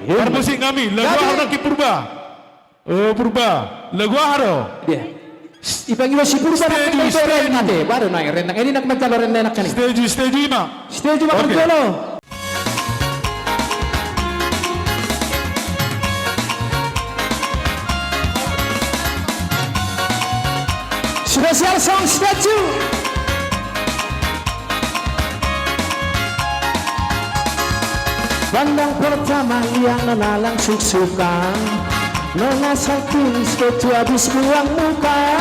Permusik kami lagu Ahro ki Purba. Oh Purba, lagu Ahro. Dia. Ipanggil si Purba nak itu renang deh, baru naik renang. Ini nak mencalo renang nak ni. Stage 5. Stage makan Okay. dulu. Spesial song statue. Pandang pertama yang Nona langsung suka, Nona salting statue habis buang muka.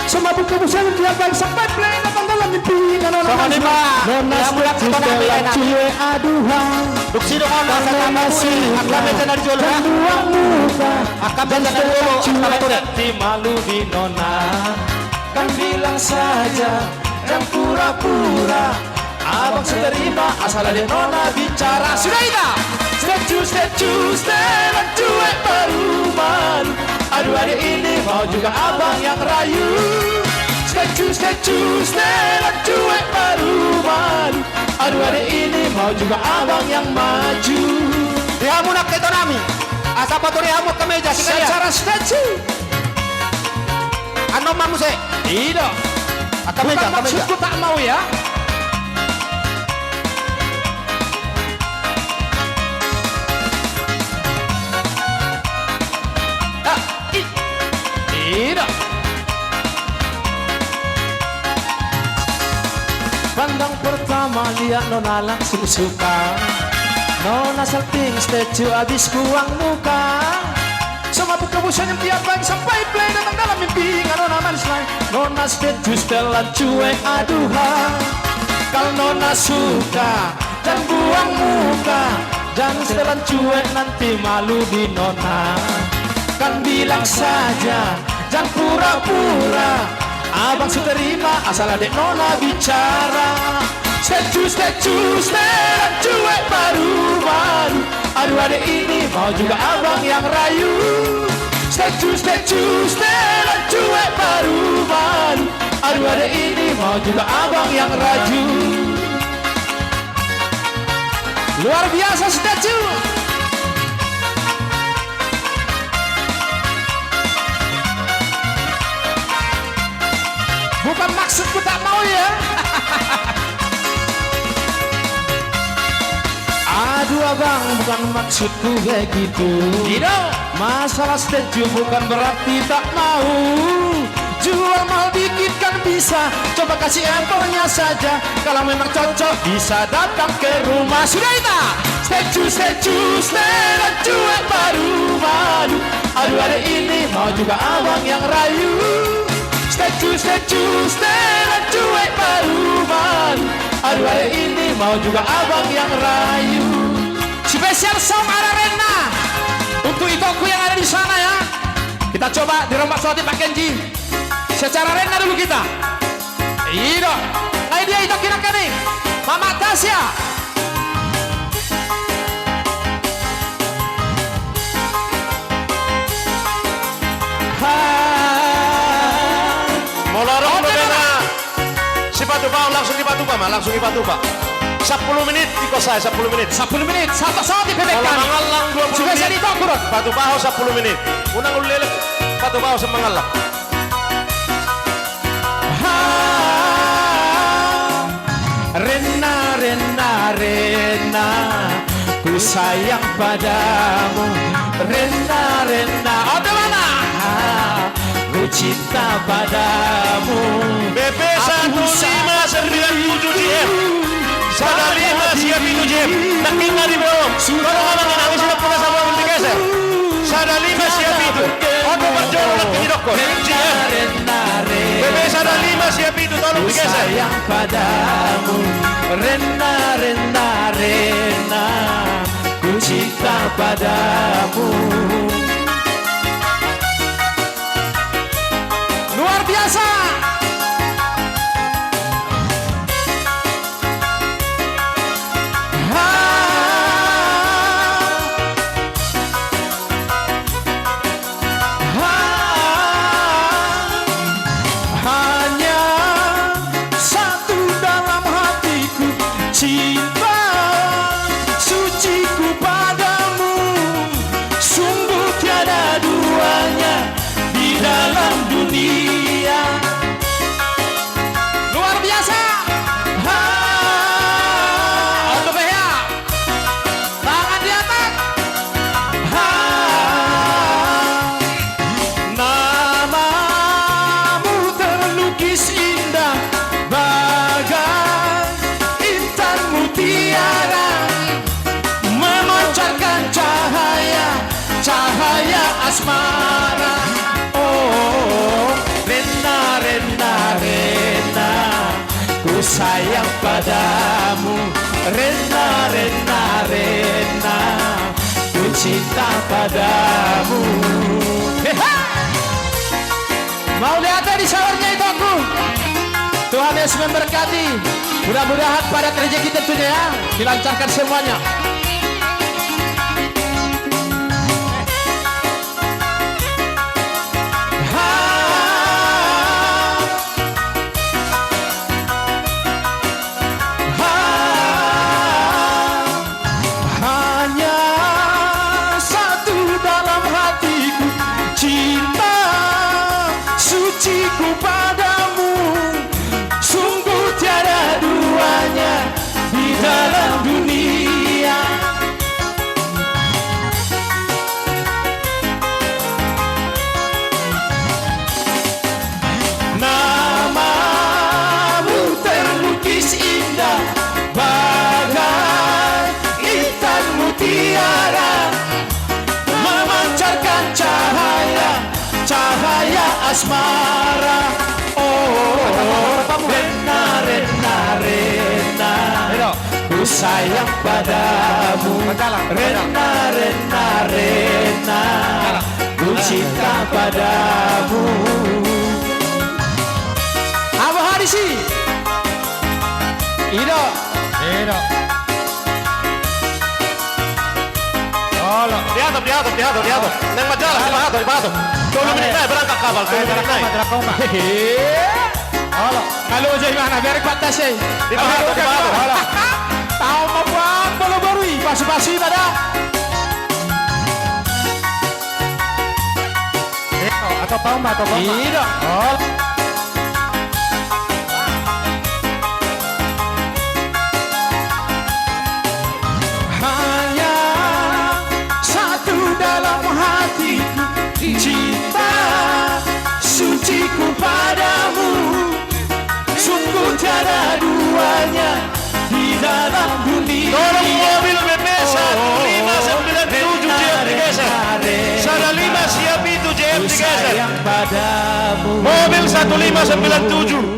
Semua buku busanya dia baik sampai play datang dalam mimpi. Nona Nona statue dalam cue aduhan. Duksi dong orang masih akan mencari jual dan buang muka. akan mencari dulu Hati malu di Nona, kan bilang saja dan pura-pura. Abang seterima asal ada Nona bicara. Sudah ina statue stand cuek baru malu. Aduh adik ini mau juga abang yang rayu. Statue stand cuek baru malu. Aduh adik ini mau juga abang yang maju. Dihamu nak keto nami asa pato dihamu ke meja Secara statue ano mamu se tidak. akan meja Bukan maksudku tak mau ya. Tidak. Pandang pertama lihat Nona langsung suka. Nona salting statue habis buang muka. Semua kebusan yang tiap baik sampai play datang dalam mimpi. Nona manis lain. Nona statue setelan cuek aduhan. Kalau Nona suka dan buang muka, jangan setelan cuek nanti malu di Nona. Kan bilang saja jangan pura-pura. Abang terima asal adek Nona bicara. Statue stand cuek baru-baru. Aduh adek ini mau juga abang yang rayu. Statue stand cuek baru-baru. Aduh adek ini mau juga abang yang raju. Luar biasa statue. Bukan maksudku tak mau ya. Aduh abang, bukan maksudku begitu. Tidak. Masalah statue bukan berarti tak mau. Jual mahal dikit kan bisa. Coba kasih empornya saja. Kalau memang cocok bisa datang ke rumah. Sudah ita. Statue stand cuek baru-baru. Aduh ada ini mau juga abang yang rayu. Statue stand cuek baru-baru. Aduh ada ini mau juga abang yang rayu. Spesial song Ararena untuk ikoku yang ada di sana ya. Kita coba dirombak suatu Pak Kenji. Secara rena dulu kita. Iya. Ayo dia itu kira-kira nih. Mama Tasya. mau lorong bagaimana si Patupa langsung di Patupa mah langsung di Patupa 10 menit di kos saya 10 menit 10 menit. Satu saat dipepekkan. kalau mangalang 20 Juga menit jadi tokurot. Patupa 10 menit unang ulelek Patupa semangalang Rena, ku sayang padamu. Rena, oh mana? Ku cinta padamu. BP 1597 JM Sada 5 siap itu JM Nakin na di bawah Kalau ngomong nangis na pula sa mga geser Sada 5 siap itu Oto berjoro na pinidokko JM BP Sada 5 siap itu tolong Ku digeser sayang padamu. Rena, ku cinta padamu. Luar biasa. Hanya satu dalam hatiku, cinta suciku padamu. asmara. Oh, Rena, Rena, Rena, ku sayang padamu. Rena, Rena, Rena, ku cinta padamu. Hehe. Mau lihat di showernya itu aku. Tuhan Yesus memberkati. Mudah-mudahan pada rezeki tentunya ya, dilancarkan semuanya. Hanya satu dalam hatiku, cinta suciku padamu, sungguh tiada duanya di dalam dunia. Namamu terlukis indah bagai intan mutiara, memancarkan cahaya, cahaya asmara. Oh, Rena, Rena, Rena, ku sayang padamu. Rena, Rena, Rena, ku cinta padamu. Abu Harisi Ido Di atas. Nang majalah, di bawah. 10 menit na, berangkat kapal. 10 menit na. Halo, kalau jadi mana biar kuat sih. Di bawah. Tahu membuat bolu baru, pasi-pasi pada. Atau pompa. Iya. Hanya satu dalam hatiku, cinta suciku padamu, sungguh tiada duanya di dalam dunia. Tolong mobil BP 1597 JF digeser. 15 siap itu JF digeser. Sayang padamu. Mobil 1597